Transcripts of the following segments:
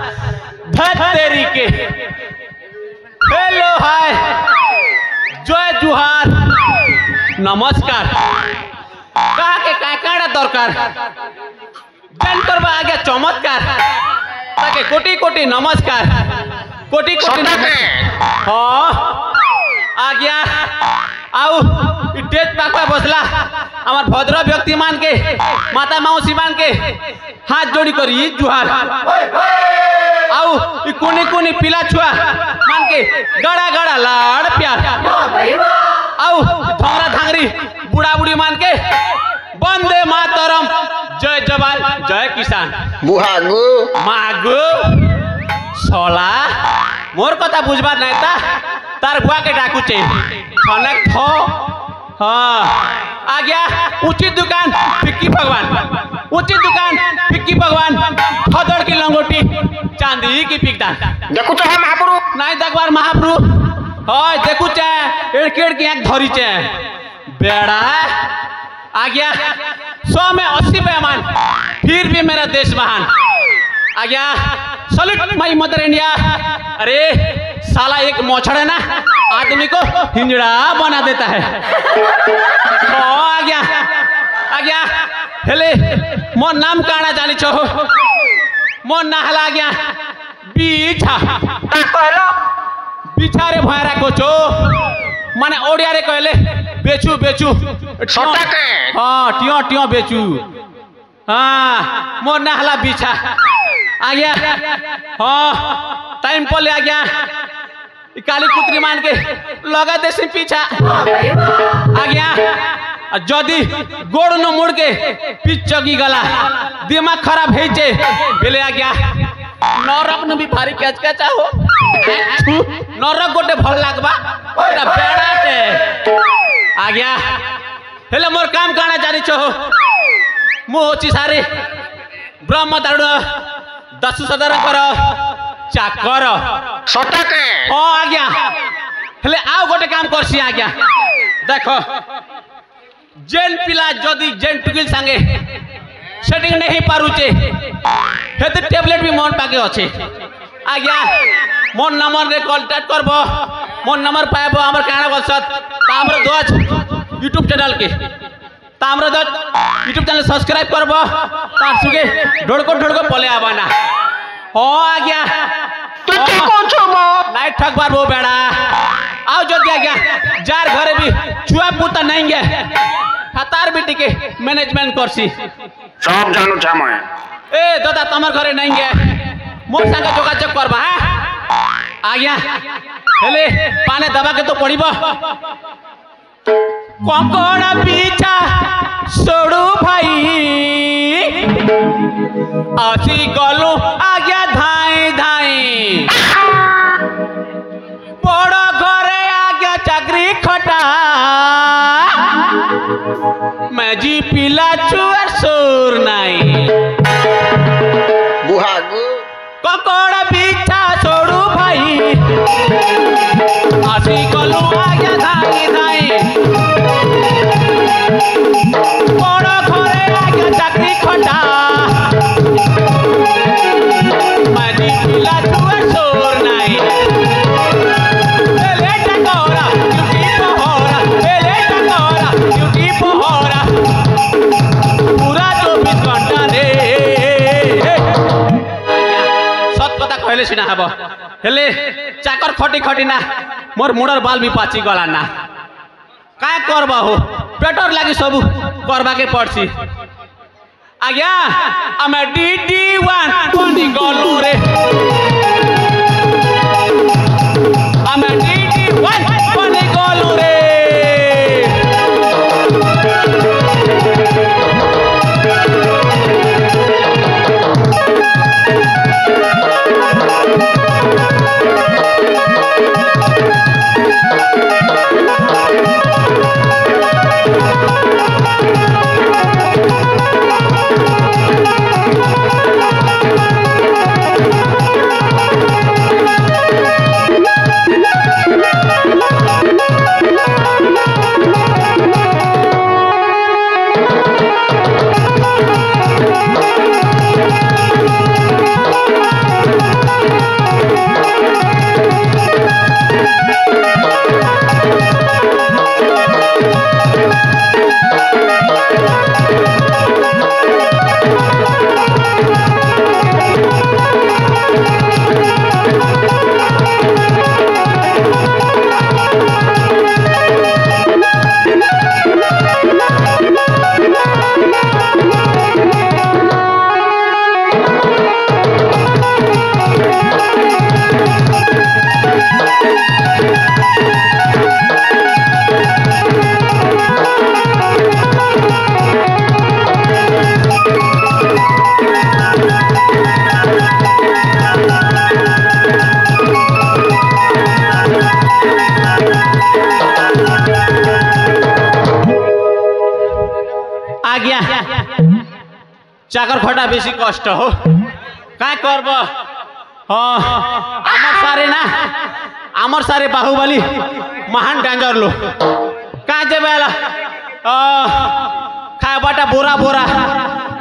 तेरी के hello hi जय जुहार नमस्कार कहा के काकाड़ा दरकार जन करबा आगे चमत्कार ताके कोटि कोटि नमस्कार कोटि कोटि हाँ आ गया आउ स्टेज पाखा बसला हमार भद्र व्यक्ति मान के माता मौसी मान के हाथ जोड़ी करी जुहार आउ कुनी कुनी पिला छुआ मान के गड़ा गड़ा लाड़ प्यार आउ धंगरा धांगरी बुढ़ा बुढ़ी मान के वंदे मातरम जय जवान जय किसान बुहागु मागु सोला मोर कथा बुझबा नहीं ता तार बुआ के डाकू चे छनक थो हाँ आ गया उचित दुकान फिक्की भगवान उचित दुकान फिक्की भगवान खदड़ की लंगोटी चांदी की पिकदान देखु चाहे महाप्रभु नहीं देखबार महाप्रभु हाँ देखु चाहे एड़केड़ की आँख धरी चाहे बेड़ा आ गया 100 में 80 पैमान फिर भी मेरा देश महान आ गया सल्यूट माई मदर इंडिया अरे साला एक मोछड़ है ना आदमी को हिंजड़ा बना देता है आ गया हेले मोर नाम काना जानी छो मोर नाहला गया बीछा बीछा रे भयरा कोचो माने ओडिया रे कहले बेचू बेचू छोटा के हाँ टियो टियो बेचू हाँ मोर नाहला बीछा आ गया हाँ टाइम पर ले आ गया काली कुतरी मान के लगा दे से पीछा आ गया जदी गोड़ न मुड़ के पीछ चगी गला दिमाग खराब है जे बेले आ गया नरक न भी भारी कैच कैच हो नरक गोटे भल लागबा एटा बेड़ा ते आ गया हेले मोर काम काना जानी छो मु होची सारे ब्रह्म दारुण 10 सदर कर चाकर छोटा के ओ आ गया हेले आओ गोटे काम करसी आ गया देखो जेन पिला जदी जेन टुकिल संगे सेटिंग नहीं पारुचे हेते टैबलेट भी मन पाके अच्छे आ गया मोर नंबर रे कांटेक्ट करबो मोर नंबर पाएबो हमर काना बसत तामर दोज YouTube चैनल के Tomar those YouTube channel subscribe करबो तार सुगे ढोड़को पले आबाना हो आ गया तू कौन छो मो नाइट ठग बार वो बेड़ा आओ जो दिया गया जार घरे भी चुआ पुता नहीं गए हतार बेटी के मैनेजमेंट करसी सब जानू छा मैं ए दादा तमर घरे नहीं गए मोर संगे जोगाजोग करबा आ गया हेले पाने दबा के तो पड़ीबो कोकोड़ा पीछा सोड़ू भाई आसी गलू आ गया धाई धाई बड़ घरे आ गया चाकरी खटा मैं जी पिला चुअर सोर नाई बुहागु कोकोड़ा पीछा सोड़ू भाई आसी गलू आ गया धाई धाई बड़ घरे आ गया चाकरी खटा मैं जी पिला चुअर सोर नाई एले टकोरा क्यूटी पहोरा एले टकोरा क्यूटी पहोरा पूरा 24 घंटा रे सत कथा कहले सिना हबो हेले चाकर खटी खटी ना मोर मुडर बाल भी पाची गला ना काय करबा हो पेटर लागी सब करबा के पड़सी आ गया हमें DD1 कोनी गलू रे চাকর খটা বেশি কষ্ট হো কাই করব আমার সারে বাহুবলী মহান ডেঞ্জর লো কাই যাবে খাবাটা বোরা বোরা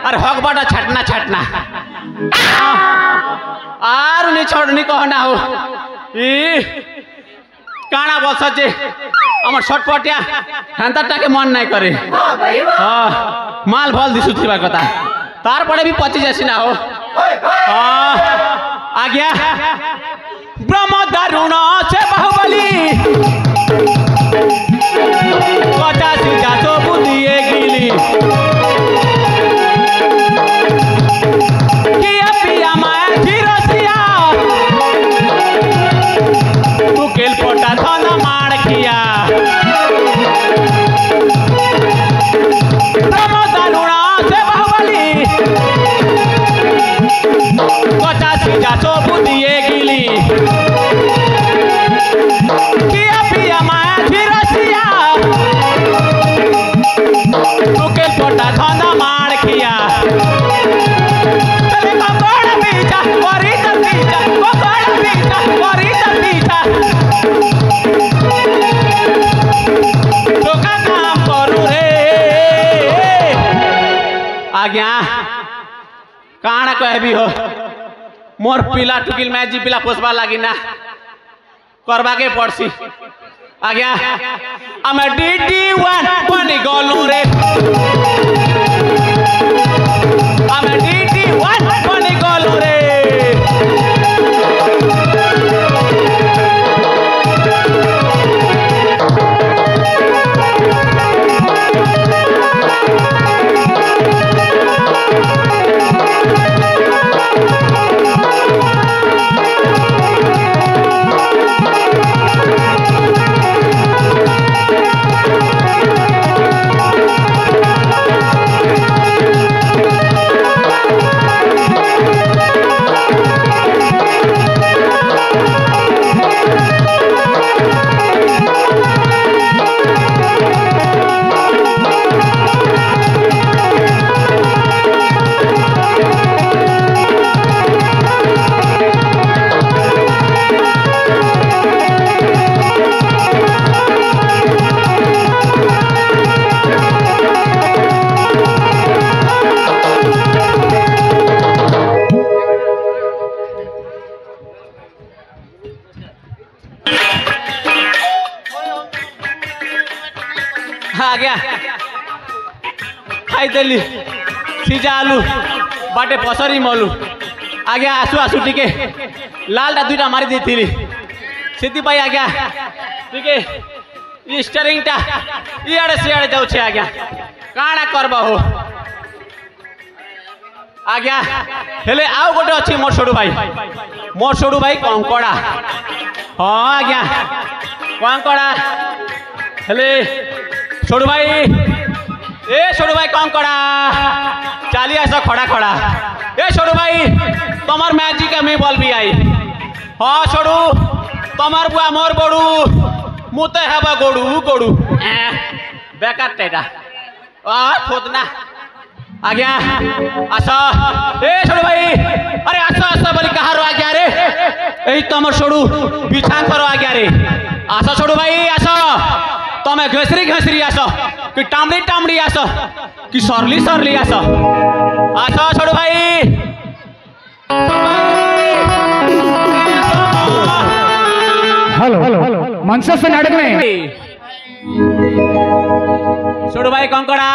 আর হকবাটা ছাটনা ছাটনা আর নি ছড়নি কহনা হো ই কাଣା বসছে আমার শর্টপটিয়া হেন্তাটাকে মন নাই করে মাল ভাল দিশুথিবার কথা তারপরে भी পচি যাসি না হো আজ্ঞা ব্রহ্ম দারুণ সে বাহুবলী পচাশি যাচো বুদিয়ে গিলি কিয়া পিয়া মায়া জিরসিয়া তু কেল পটা ধন মার খিয়া ব্রহ্ম দারুণ সে বাহুবলী পচাশি যাচো বুদিয়ে গিলি কিয়া পিয়া মায়া জিরসিয়া তু কেল পটা ধন মার খিয়া চলে ককড় পিছা করি চল পিছা ককড় পিছা করি চল পিছা তোকা কাম করু রে आज्ञा काण कहबी हो मोर पिला टुकिल मैं जी पिला पोसबा लागी ना करबा के पड़सी आज्ञा हमें DD1 बनी गलू रे हमें DD1 बनी गलू रे आ गया खाई देली सीजा आलू बाटे पसरी मलू आ गया आसु आसु टिके लालटा दुईटा मारी देथिली सेति पाई आ गया टिके स्टीयरिंगटा इयाडे सियाडे जाउछे आ गया काणा करबा हो आ गया हेले आउ गोटे अछि मोर छोडू भाई कंकड़ा हां आ गया कंकड़ा हेले छोड़ू भाई ए छोड़ू भाई कंकड़ा चाली आस खड़ा खड़ा ए छोड़ू भाई तमर मैजिक में बल भी आई हाँ छोड़ू तमर बुआ मोर बड़ू मुते हब गोड़ू गोड़ू बेकार टेटा खोदना आ गया आस ए छोड़ू भाई अरे आस आस बोली कहार आ गया रे यही तमर छोड़ू बिछा कर आ गया रे आस छोड़ू भाई आस तमें घसरी घसरी आस कि टामड़ी टामड़ी आस कि सरली सरली आस आस छोड़ू भाई हेलो मनसा से नाटक में छोड़ू भाई कंकड़ा